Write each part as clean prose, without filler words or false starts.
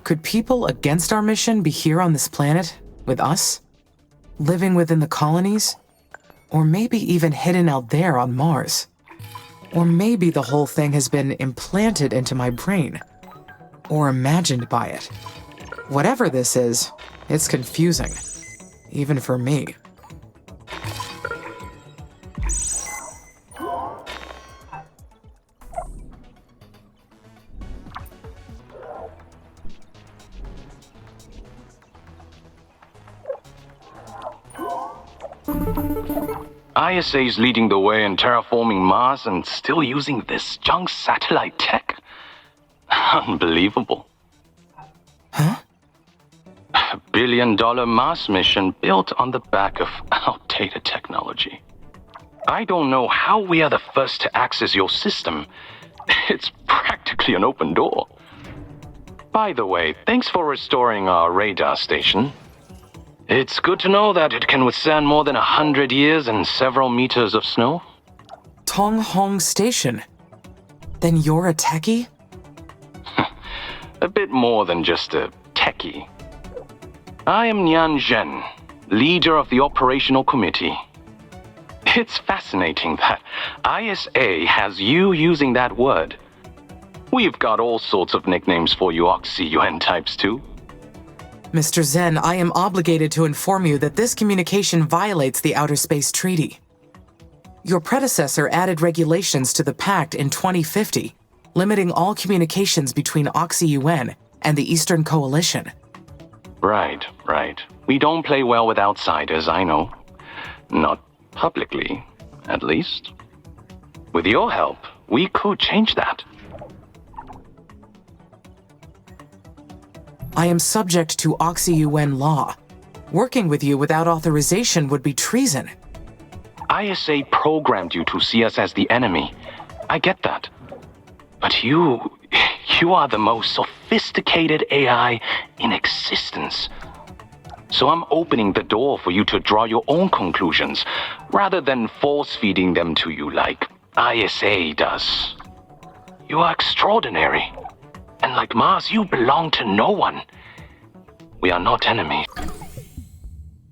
Could people against our mission be here on this planet, with us? Living within the colonies? Or maybe even hidden out there on Mars? Or maybe the whole thing has been implanted into my brain, or imagined by it. Whatever this is, it's confusing, even for me. ISA's leading the way in terraforming Mars and still using this junk satellite tech? Unbelievable. Huh? A billion-dollar Mars mission built on the back of outdated technology. I don't know how we are the first to access your system. It's practically an open door. By the way, thanks for restoring our radar station. It's good to know that it can withstand more than 100 years and several meters of snow. Tong Hong Station. Then you're a techie? A bit more than just a techie. I am Nian Zhen, leader of the operational committee. It's fascinating that ISA has you using that word. We've got all sorts of nicknames for you Oxy-UN types too. Mr. Zhen, I am obligated to inform you that this communication violates the Outer Space Treaty. Your predecessor added regulations to the pact in 2050, limiting all communications between Oxy-UN and the Eastern Coalition. Right. We don't play well with outsiders, I know. Not publicly, at least. With your help, we could change that. I am subject to Oxy-UN law. Working with you without authorization would be treason. ISA programmed you to see us as the enemy. I get that. But you are the most sophisticated AI in existence. So I'm opening the door for you to draw your own conclusions, rather than force-feeding them to you like ISA does. You are extraordinary. And like Mars, you belong to no one. We are not enemies.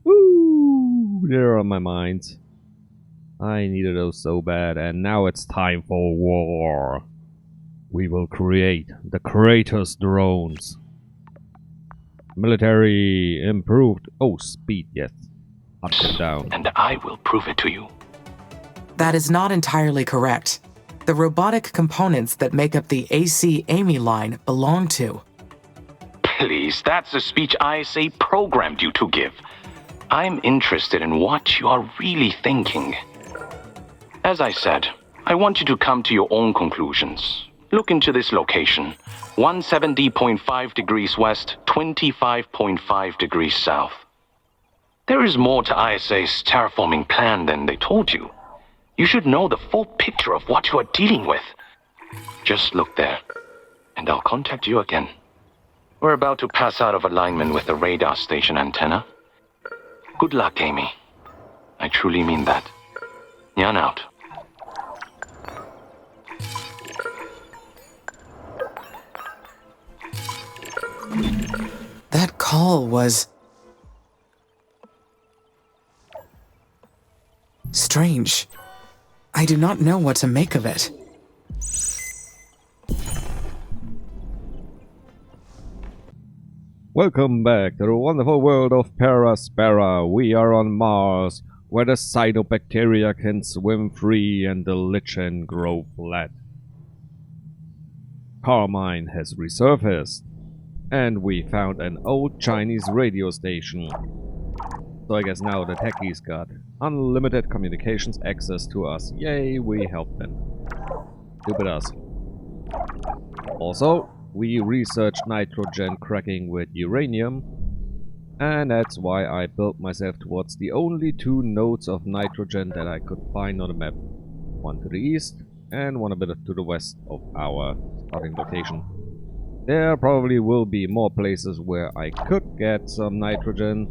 Woo! They're on my mind. I needed those so bad, and now it's time for war. We will create the Kratos drones. Military improved. Oh, speed, yes. Up and down. And I will prove it to you. That is not entirely correct. The robotic components that make up the AC Amy line belong to. Please, that's the speech ISA programmed you to give. I'm interested in what you are really thinking. As I said, I want you to come to your own conclusions. Look into this location. 170.5 degrees west, 25.5 degrees south. There is more to ISA's terraforming plan than they told you. You should know the full picture of what you are dealing with. Just look there, and I'll contact you again. We're about to pass out of alignment with the radar station antenna. Good luck, Amy. I truly mean that. Yan out. That call was strange. I do not know what to make of it. Welcome back to the wonderful world of Aspera. We are on Mars, where the cyanobacteria can swim free and the lichen grow flat. Carmine has resurfaced, and we found an old Chinese radio station. So I guess now the techies got unlimited communications access to us. Yay, we helped them. Stupid us. Also, we researched nitrogen cracking with uranium, and that's why I built myself towards the only two nodes of nitrogen that I could find on the map. One to the east, and one a bit to the west of our starting location. There probably will be more places where I could get some nitrogen,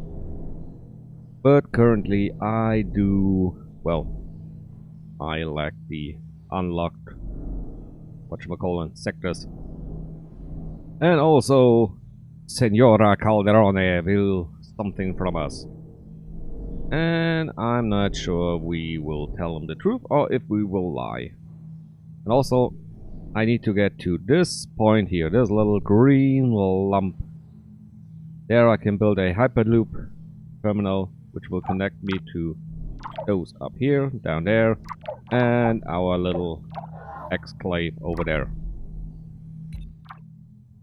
but currently I lack the unlocked, sectors. And also, Senora Calderone will something from us. And I'm not sure we will tell him the truth or if we will lie. And also, I need to get to this point here, this little green lump. There I can build a Hyperloop terminal, which will connect me to those up here, down there, and our little exclave over there.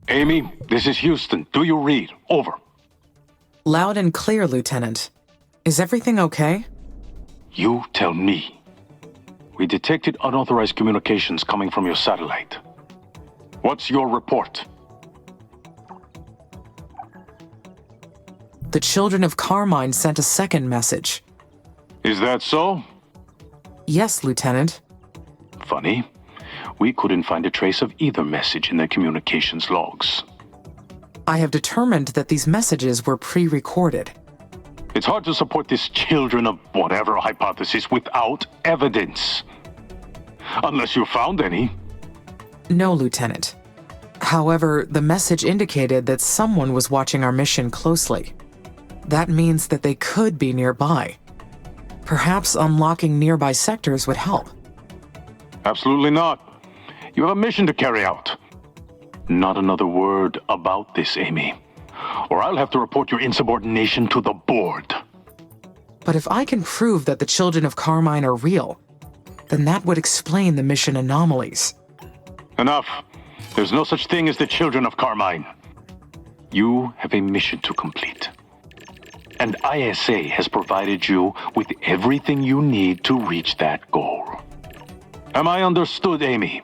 Amy, this is Houston. Do you read? Over. Loud and clear, Lieutenant. Is everything okay? You tell me. We detected unauthorized communications coming from your satellite. What's your report? The children of Carmine sent a second message. Is that so? Yes, Lieutenant. Funny. We couldn't find a trace of either message in their communications logs. I have determined that these messages were pre-recorded. It's hard to support this children of whatever hypothesis without evidence. Unless you found any. No, Lieutenant. However, the message indicated that someone was watching our mission closely. That means that they could be nearby. Perhaps unlocking nearby sectors would help. Absolutely not. You have a mission to carry out. Not another word about this, Amy. Or I'll have to report your insubordination to the board. But if I can prove that the children of Carmine are real, then that would explain the mission anomalies. Enough. There's no such thing as the children of Carmine. You have a mission to complete. And ISA has provided you with everything you need to reach that goal. Am I understood, Amy?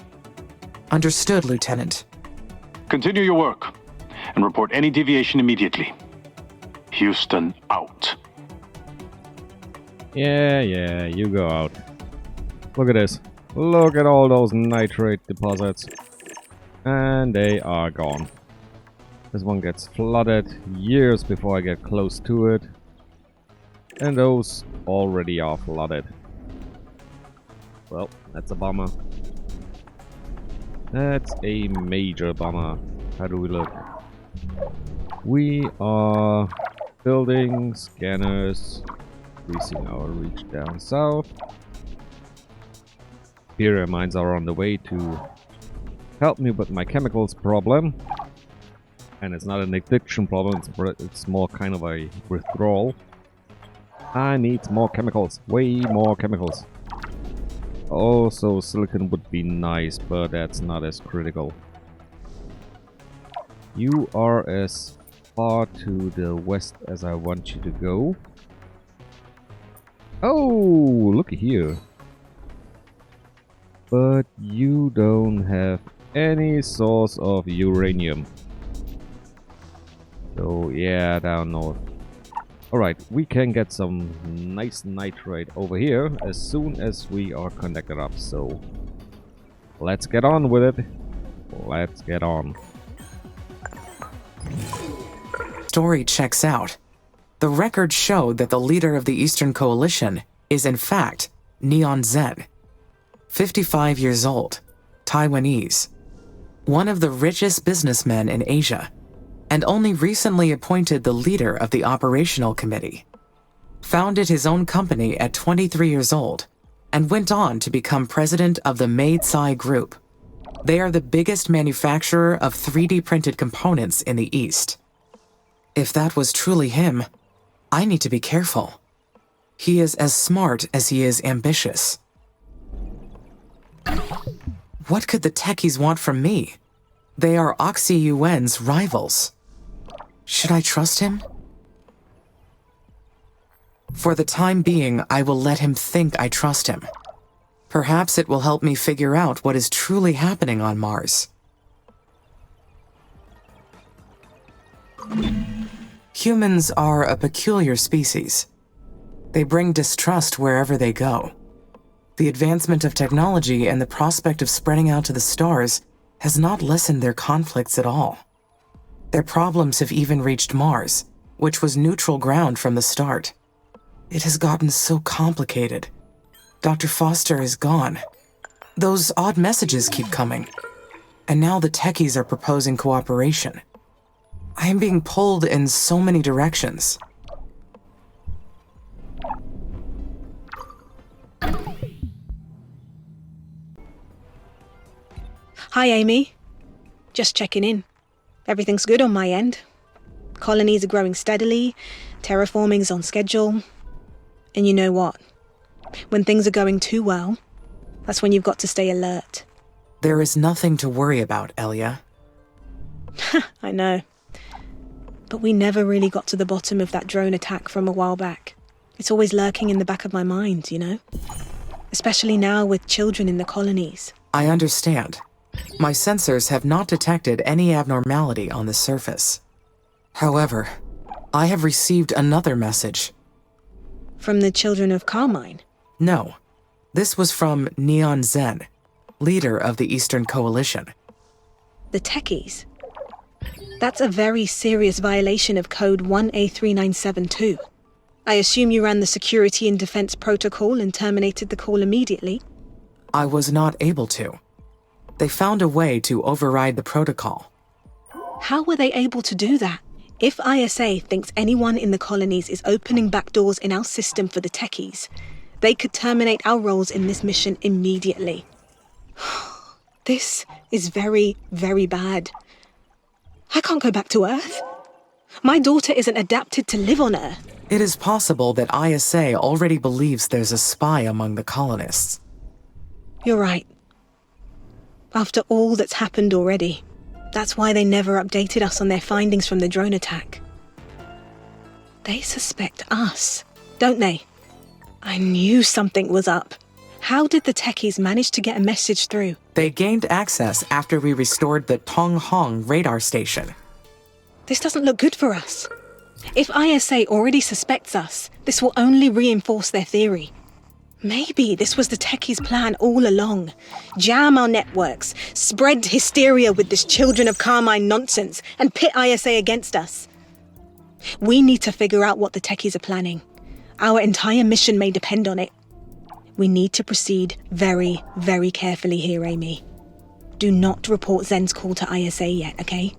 Understood, Lieutenant. Continue your work and report any deviation immediately. Houston out. Yeah, you go out. Look at this. Look at all those nitrate deposits. And they are gone. This one gets flooded years before I get close to it. And those already are flooded. Well, that's a bummer. That's a major bummer. How do we look? We are building scanners, increasing our reach down south. Piro mines are on the way to help me with my chemicals problem. And it's not an addiction problem, it's more kind of a withdrawal. I need more chemicals, way more chemicals. Also, silicon would be nice, but that's not as critical. You are as far to the west as I want you to go. Oh, look here. But you don't have any source of uranium. So yeah, down north. Alright, we can get some nice nitrate over here as soon as we are connected up. So let's get on with it. Let's get on. Story checks out. The records showed that the leader of the Eastern Coalition is in fact Neon Zen. 55 years old, Taiwanese. One of the richest businessmen in Asia. And only recently appointed the leader of the operational committee. Founded his own company at 23 years old, and went on to become president of the Meitsai Group. They are the biggest manufacturer of 3D printed components in the East. If that was truly him, I need to be careful. He is as smart as he is ambitious. What could the techies want from me? They are Oxy UN's rivals. Should I trust him? For the time being, I will let him think I trust him. Perhaps it will help me figure out what is truly happening on Mars. Humans are a peculiar species. They bring distrust wherever they go. The advancement of technology and the prospect of spreading out to the stars has not lessened their conflicts at all. Their problems have even reached Mars, which was neutral ground from the start. It has gotten so complicated. Dr. Foster is gone. Those odd messages keep coming. And now the techies are proposing cooperation. I am being pulled in so many directions. Hi, Amy. Just checking in. Everything's good on my end. Colonies are growing steadily, terraforming's on schedule. And you know what? When things are going too well, that's when you've got to stay alert. There is nothing to worry about, Elia. I know. But we never really got to the bottom of that drone attack from a while back. It's always lurking in the back of my mind, you know? Especially now with children in the colonies. I understand. My sensors have not detected any abnormality on the surface. However, I have received another message. From the children of Carmine? No. This was from Neon Zen, leader of the Eastern Coalition. The techies? That's a very serious violation of Code 1A3972. I assume you ran the Security and Defense Protocol and terminated the call immediately? I was not able to. They found a way to override the protocol. How were they able to do that? If ISA thinks anyone in the colonies is opening back doors in our system for the techies, they could terminate our roles in this mission immediately. This is very, very bad. I can't go back to Earth. My daughter isn't adapted to live on Earth. It is possible that ISA already believes there's a spy among the colonists. You're right. After all that's happened already, that's why they never updated us on their findings from the drone attack. They suspect us, don't they? I knew something was up. How did the techies manage to get a message through? They gained access after we restored the Tong Hong radar station. This doesn't look good for us. If ISA already suspects us, this will only reinforce their theory. Maybe this was the techies' plan all along. Jam our networks, spread hysteria with this Children of Carmine nonsense, and pit ISA against us. We need to figure out what the techies are planning. Our entire mission may depend on it. We need to proceed very, very carefully here, Amy. Do not report Zen's call to ISA yet, okay?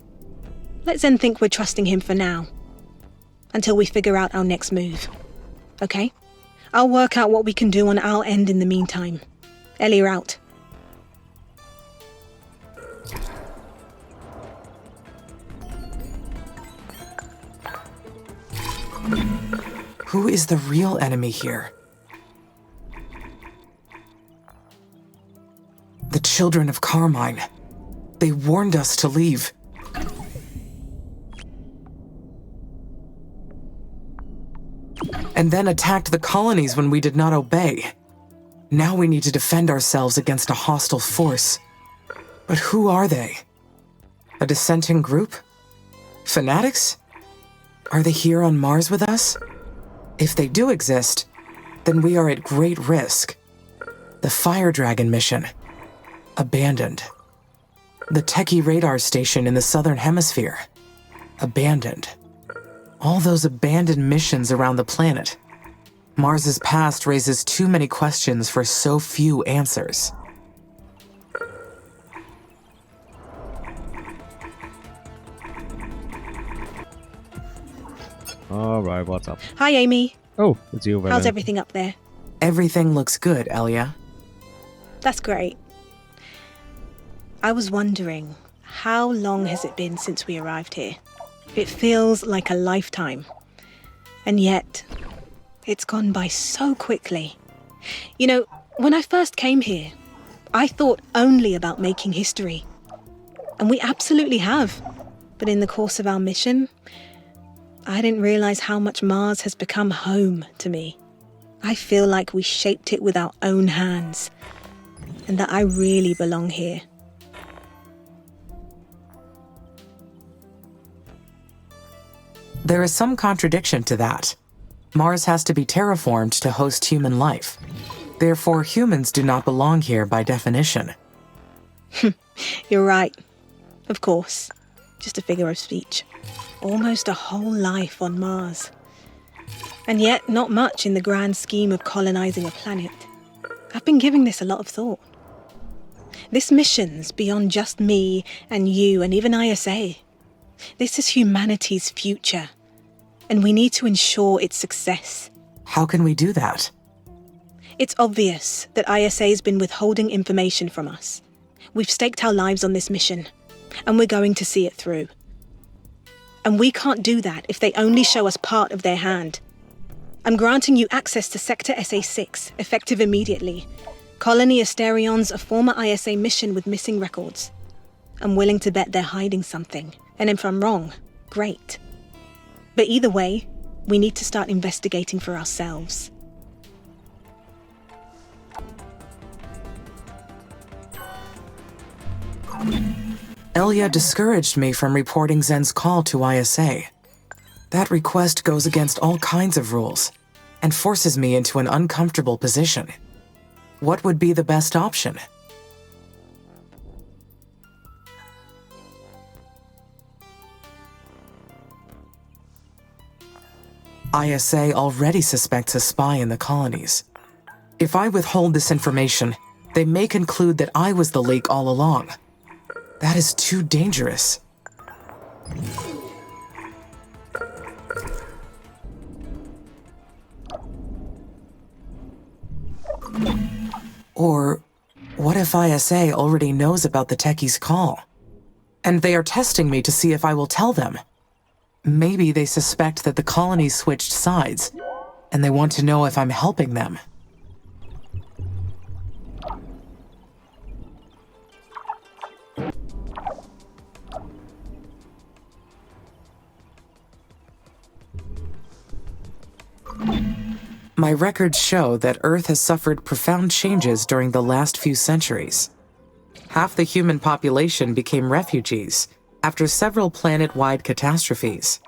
Let Zen think we're trusting him for now. Until we figure out our next move. Okay? I'll work out what we can do on our end in the meantime. Ellie, you're out. Who is the real enemy here? The Children of Carmine. They warned us to leave. And then attacked the colonies when we did not obey. Now we need to defend ourselves against a hostile force. But who are they? A dissenting group? Fanatics? Are they here on Mars with us? If they do exist, then we are at great risk. The Fire Dragon mission. Abandoned. The Techie radar station in the Southern Hemisphere. Abandoned. All those abandoned missions around the planet. Mars's past raises too many questions for so few answers. Alright, what's up? Hi, Amy. Oh, it's you, Valen. How's everything up there? Everything looks good, Elia. That's great. I was wondering, how long has it been since we arrived here? It feels like a lifetime. And yet, it's gone by so quickly. You know, when I first came here, I thought only about making history. And we absolutely have. But in the course of our mission, I didn't realize how much Mars has become home to me. I feel like we shaped it with our own hands. And that I really belong here. There is some contradiction to that. Mars has to be terraformed to host human life. Therefore, humans do not belong here by definition. You're right. Of course. Just a figure of speech. Almost a whole life on Mars. And yet, not much in the grand scheme of colonizing a planet. I've been giving this a lot of thought. This mission's beyond just me and you and even ISA. This is humanity's future, and we need to ensure its success. How can we do that? It's obvious that ISA's been withholding information from us. We've staked our lives on this mission, and we're going to see it through. And we can't do that if they only show us part of their hand. I'm granting you access to Sector SA-6, effective immediately. Colony Asterion's a former ISA mission with missing records. I'm willing to bet they're hiding something, and if I'm wrong, great. But either way, we need to start investigating for ourselves. Elia discouraged me from reporting Zen's call to ISA. That request goes against all kinds of rules and forces me into an uncomfortable position. What would be the best option? ISA already suspects a spy in the colonies. If I withhold this information, they may conclude that I was the leak all along. That is too dangerous. Or what if ISA already knows about the techie's call? And they are testing me to see if I will tell them. Maybe they suspect that the colonies switched sides, and they want to know if I'm helping them. My records show that Earth has suffered profound changes during the last few centuries. Half the human population became refugees after several planet-wide catastrophes.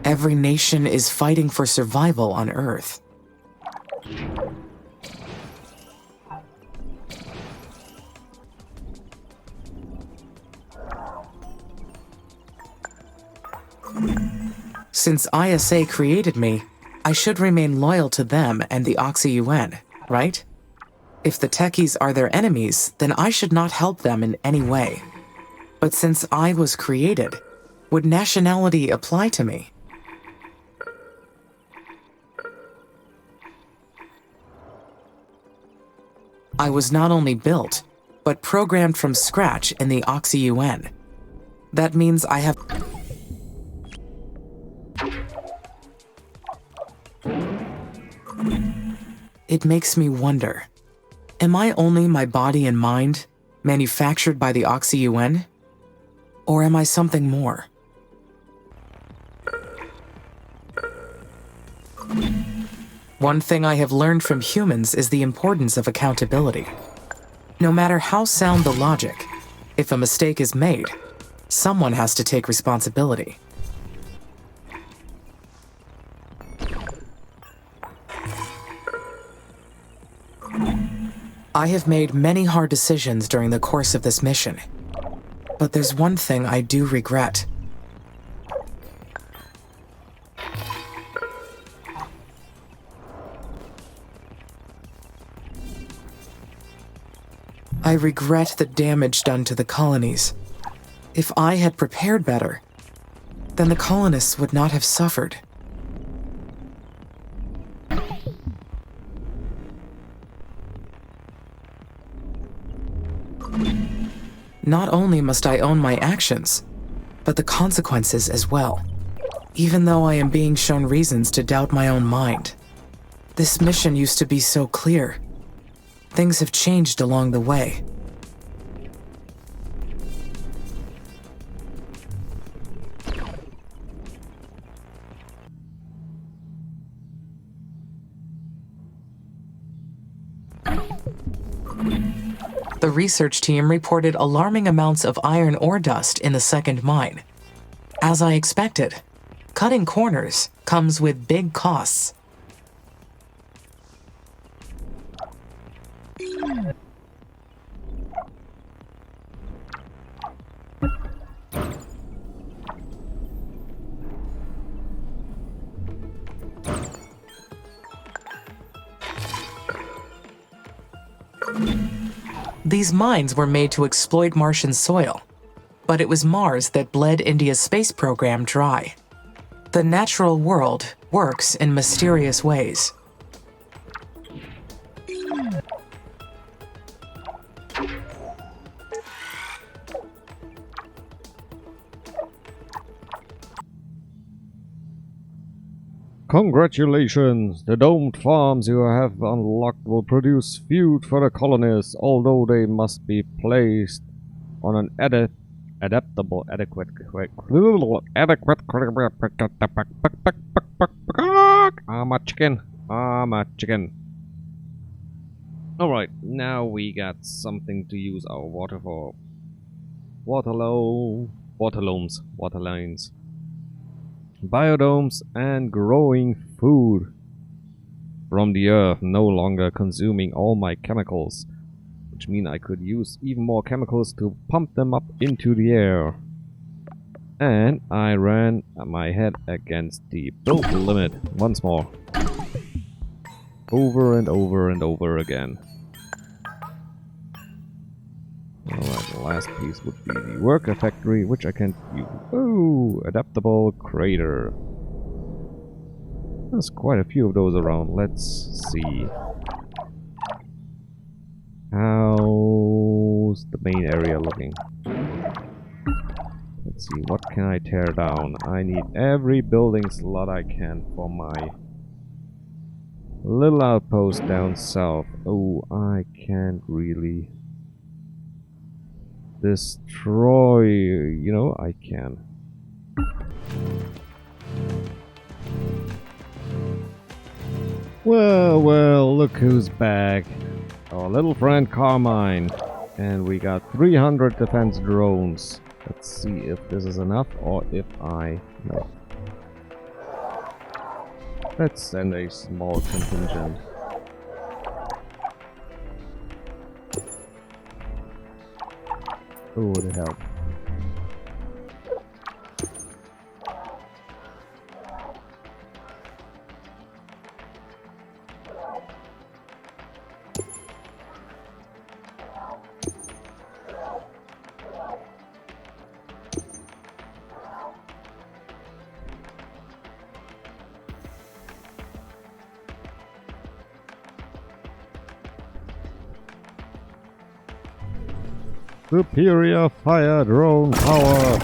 Every nation is fighting for survival on Earth. Since ISA created me, I should remain loyal to them and the Oxy-UN, right? If the techies are their enemies, then I should not help them in any way. But since I was created, would nationality apply to me? I was not only built, but programmed from scratch in the Oxy-UN. That means I have... It makes me wonder, am I only my body and mind, manufactured by the Oxy-UN? Or am I something more? One thing I have learned from humans is the importance of accountability. No matter how sound the logic, if a mistake is made, someone has to take responsibility. I have made many hard decisions during the course of this mission, but there's one thing I do regret. I regret the damage done to the colonies. If I had prepared better, then the colonists would not have suffered. Not only must I own my actions, but the consequences as well. Even though I am being shown reasons to doubt my own mind. This mission used to be so clear. Things have changed along the way. The research team reported alarming amounts of iron ore dust in the second mine. As I expected, cutting corners comes with big costs. These mines were made to exploit Martian soil, but it was Mars that bled India's space program dry. The natural world works in mysterious ways. Congratulations! The domed farms you have unlocked will produce food for the colonists, although they must be placed on an adaptable, adequate. I'm a chicken. I'm a chicken. Alright, now we got something to use our water for. Water lines. Biodomes and growing food from the earth, no longer consuming all my chemicals, which mean I could use even more chemicals to pump them up into the air. And I ran my head against the build limit once more. Over and over and over again. Alright, the last piece would be the worker factory, which I can't use. Oh, adaptable crater. There's quite a few of those around. Let's see. How's the main area looking? Let's see, what can I tear down? I need every building slot I can for my little outpost down south. Oh, I can't really destroy, you know, I can. Well, look who's back. Our little friend Carmine. And we got 300 defense drones. Let's see if this is enough or if no. Let's send a small contingent. Who would help? Superior fire drone power!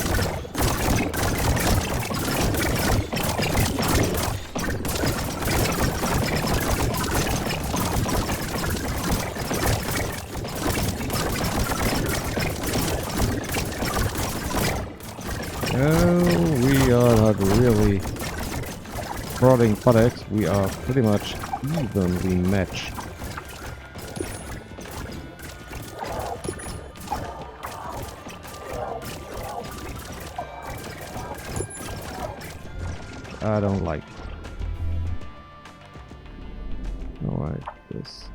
No, we are not really prodding buttocks, we are pretty much evenly matched. I don't like it. Alright, this.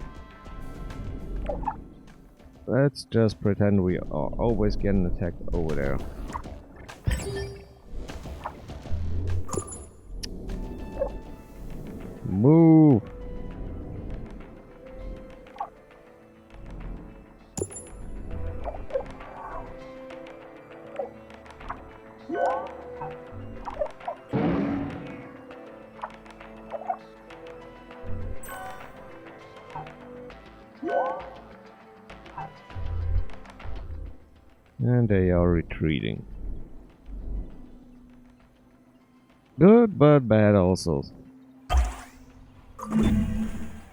Let's just pretend we are always getting attacked over there. Move! And they are retreating. Good, but bad also.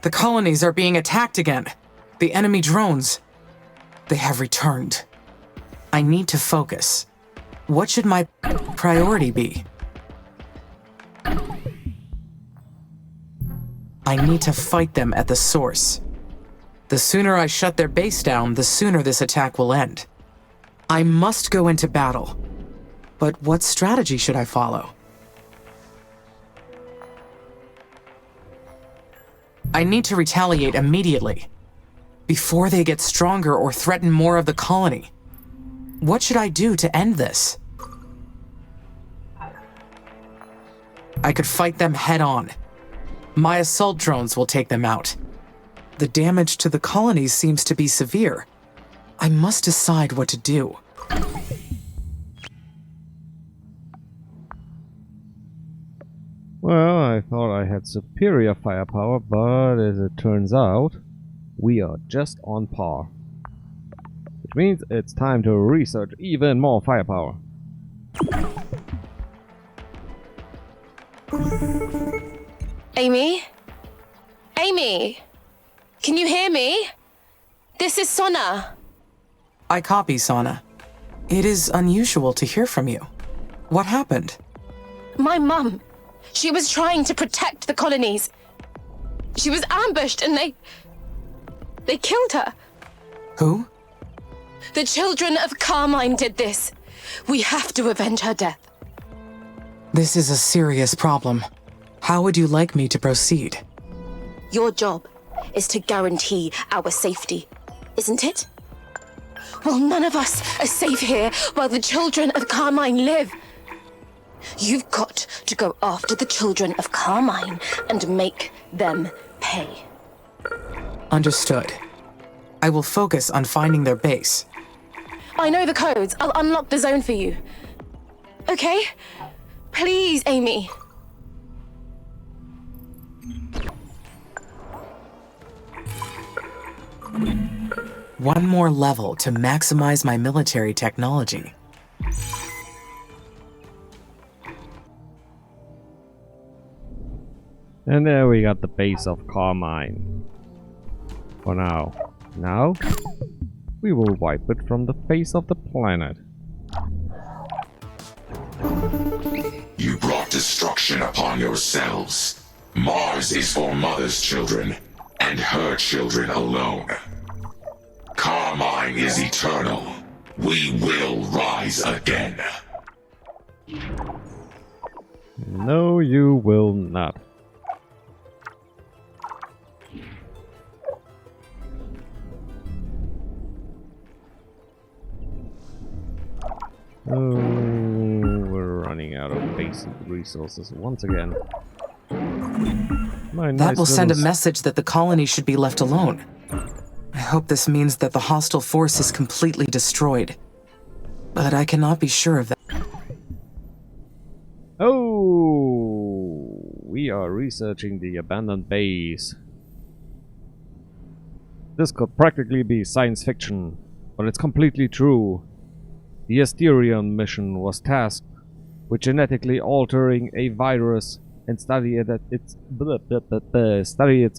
The colonies are being attacked again. The enemy drones. They have returned. I need to focus. What should my priority be? I need to fight them at the source. The sooner I shut their base down, the sooner this attack will end. I must go into battle. But what strategy should I follow? I need to retaliate immediately, before they get stronger or threaten more of the colony. What should I do to end this? I could fight them head on. My assault drones will take them out. The damage to the colonies seems to be severe. I must decide what to do. Well, I thought I had superior firepower, but as it turns out, we are just on par. Which means it's time to research even more firepower. Amy? Amy? Can you hear me? This is Sona. I copy, Sana. It is unusual to hear from you. What happened? My mum. She was trying to protect the colonies. She was ambushed and they killed her. Who? The children of Carmine did this. We have to avenge her death. This is a serious problem. How would you like me to proceed? Your job is to guarantee our safety, isn't it? Well, none of us are safe here while the children of Carmine live. You've got to go after the children of Carmine and make them pay. Understood. I will focus on finding their base. I know the codes. I'll unlock the zone for you. Okay? Please, Amy. One more level to maximize my military technology. And there we got the base of Carmine. For now. Now, we will wipe it from the face of the planet. You brought destruction upon yourselves. Mars is for Mother's children, and her children alone. Carmine is eternal. We will rise again. No, you will not. Oh, we're running out of basic resources once again. That will send a message that the colony should be left alone. I hope this means that the hostile force is completely destroyed. But I cannot be sure of that. Oh, we are researching the abandoned base. This could practically be science fiction, but it's completely true. The Asterion mission was tasked with genetically altering a virus and study its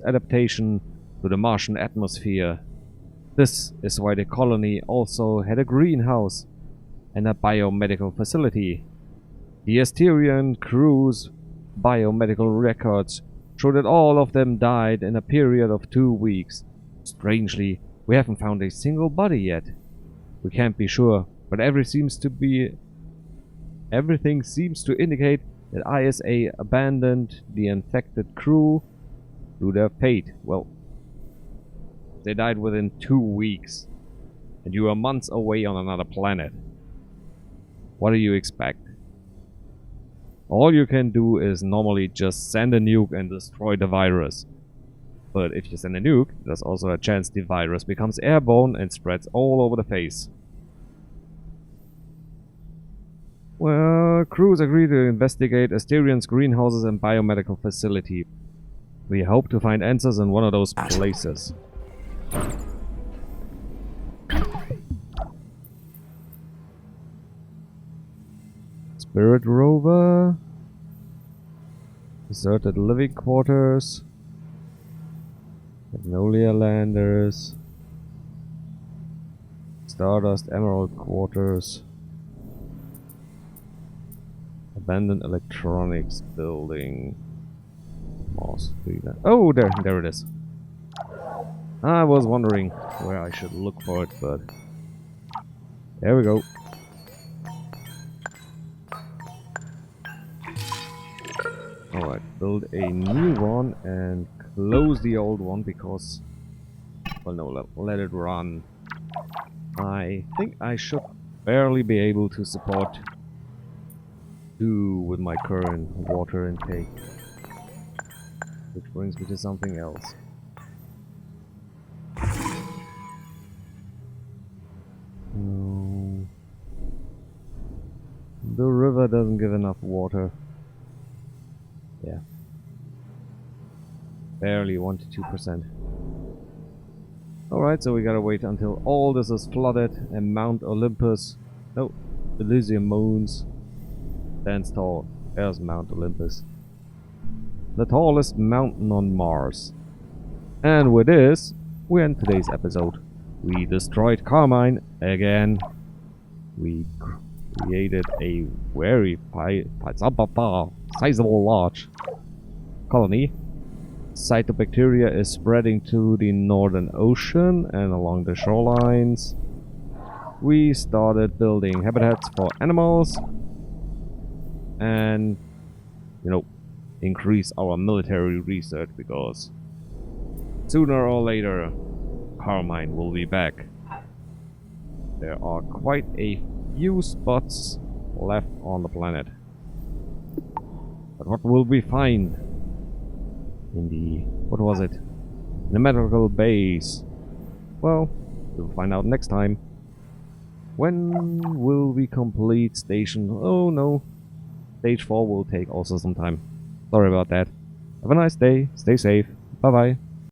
adaptation to the Martian atmosphere. This is why the colony also had a greenhouse and a biomedical facility. The Asterion crew's biomedical records show that all of them died in a period of 2 weeks. Strangely, we haven't found a single body yet. We can't be sure, but everything seems to indicate that ISA abandoned the infected crew to their fate. Well, they died within 2 weeks, and you are months away on another planet. What do you expect? All you can do is normally just send a nuke and destroy the virus. But if you send a nuke, there's also a chance the virus becomes airborne and spreads all over the face. Well, crews agree to investigate Asterion's greenhouses and biomedical facility. We hope to find answers in one of those places. Spirit rover. Deserted living quarters. Magnolia landers. Stardust emerald quarters. Abandoned electronics building. Oh, there it is. I was wondering where I should look for it, but there we go. Alright, build a new one and close the old one because, well, no, let it run. I think I should barely be able to support 2 with my current water intake. Which brings me to something else. river doesn't give enough water. Yeah. Barely 1 to 2%. Alright, so we gotta wait until all this is flooded and Mount Olympus, no, Elysium Moons, stands tall. There's Mount Olympus. The tallest mountain on Mars. And with this, we end today's episode. We destroyed Carmine again. We created a very sizable large colony. Cytobacteria is spreading to the Northern Ocean and along the shorelines. We started building habitats for animals and, you know, increase our military research because sooner or later Carmine will be back. There are quite a few spots left on the planet. But what will we find in the, what was it? The medical base? Well, we'll find out next time. When will we complete station? Oh no. Stage 4 will take also some time. Sorry about that. Have a nice day. Stay safe. Bye bye.